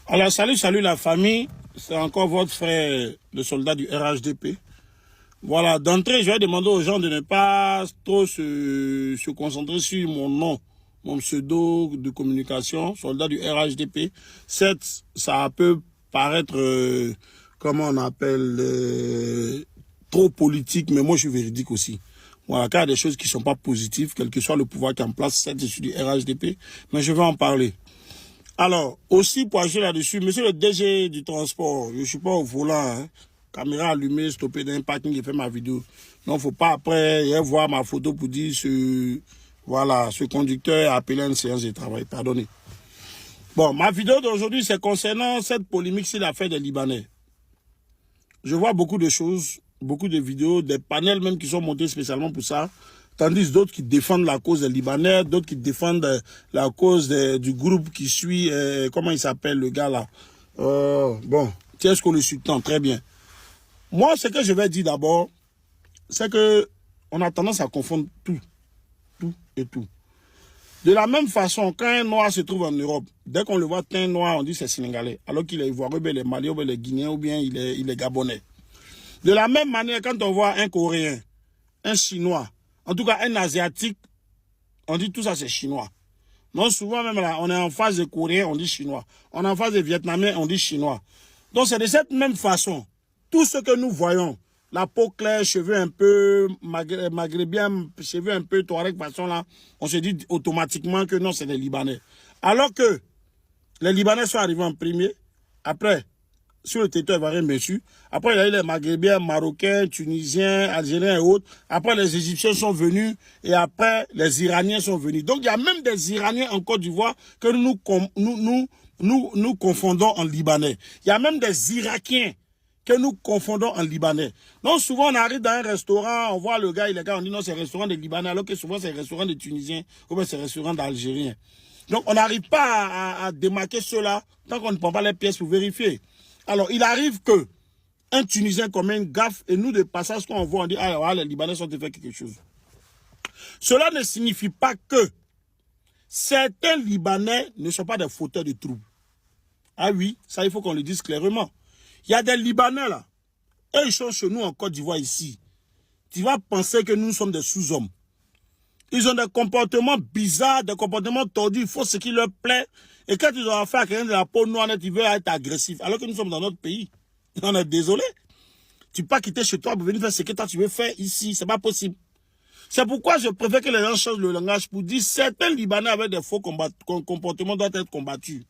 Alors, salut la famille. C'est encore votre frère, le soldat du RHDP. Voilà, d'entrée, je vais demander aux gens de ne pas trop se concentrer sur mon nom, mon pseudo de communication, soldat du RHDP. Certes, ça peut paraître, comment on appelle, trop politique, mais moi je suis véridique aussi. Voilà, car il y a des choses qui ne sont pas positives, quel que soit le pouvoir qui est en place, certes, je suis du RHDP, mais je vais en parler. Alors, aussi pour agir là-dessus, monsieur le DG du transport, je ne suis pas au volant, hein. Caméra allumée, stoppée dans un parking, j'ai fait ma vidéo. Donc, il ne faut pas après voir ma photo pour dire ce conducteur a appelé à une séance de travail. Pardonnez. Bon, ma vidéo d'aujourd'hui, c'est concernant cette polémique sur l'affaire des Libanais. Je vois beaucoup de choses, beaucoup de vidéos, des panels même qui sont montés spécialement pour ça. Tandis d'autres qui défendent la cause des Libanais, d'autres qui défendent la cause du groupe qui suit, comment il s'appelle le gars là. Bon, tiens, ce qu'on le sultan, très bien. Moi, ce que je vais dire d'abord, c'est que on a tendance à confondre tout et tout. De la même façon, quand un noir se trouve en Europe, dès qu'on le voit teint noir, on dit c'est sénégalais, alors qu'il est ivoirien, il est malien, il est guinéen, ou bien il est gabonais. De la même manière, quand on voit un coréen, un chinois, en tout cas un asiatique, on dit tout ça c'est chinois. Donc souvent même là, on est en face de coréens, on dit chinois. On est en face de vietnamiens, on dit chinois. Donc c'est de cette même façon. Tout ce que nous voyons, la peau claire, cheveux un peu maghrébien, cheveux un peu touareg façon là, on se dit automatiquement que non, c'est des Libanais. Alors que les Libanais sont arrivés en premier, après, sur le territoire ivoirien, bien sûr. Après, il y a eu les Maghrébiens, Marocains, Tunisiens, Algériens et autres. Après, les Égyptiens sont venus. Et après, les Iraniens sont venus. Donc, il y a même des Iraniens en Côte d'Ivoire que nous confondons en Libanais. Il y a même des Irakiens que nous confondons en Libanais. Donc, souvent, on arrive dans un restaurant, on voit le gars, on dit non, c'est un restaurant des Libanais, alors que souvent, c'est un restaurant des Tunisiens ou bien c'est un restaurant d'Algériens. Donc, on n'arrive pas à démarquer ceux-là tant qu'on ne prend pas les pièces pour vérifier. Alors, il arrive que un Tunisien commet une gaffe et nous, de passage, quand on voit, on dit, ah, les Libanais sont fait quelque chose. Cela ne signifie pas que certains Libanais ne sont pas des fauteurs de troubles. Ah oui, ça, il faut qu'on le dise clairement. Il y a des Libanais, là. Eux, ils sont chez nous en Côte d'Ivoire, ici. Tu vas penser que nous sommes des sous-hommes. Ils ont des comportements bizarres, des comportements tordus. Il faut ce qui leur plaît. Et quand ils ont affaire à quelqu'un de la peau noire, ils veulent être agressifs. Alors que nous sommes dans notre pays. On est désolé. Tu peux pas quitter chez toi pour venir faire ce que toi tu veux faire ici. C'est pas possible. C'est pourquoi je préfère que les gens changent le langage pour dire certains Libanais avec des faux comportements doivent être combattus.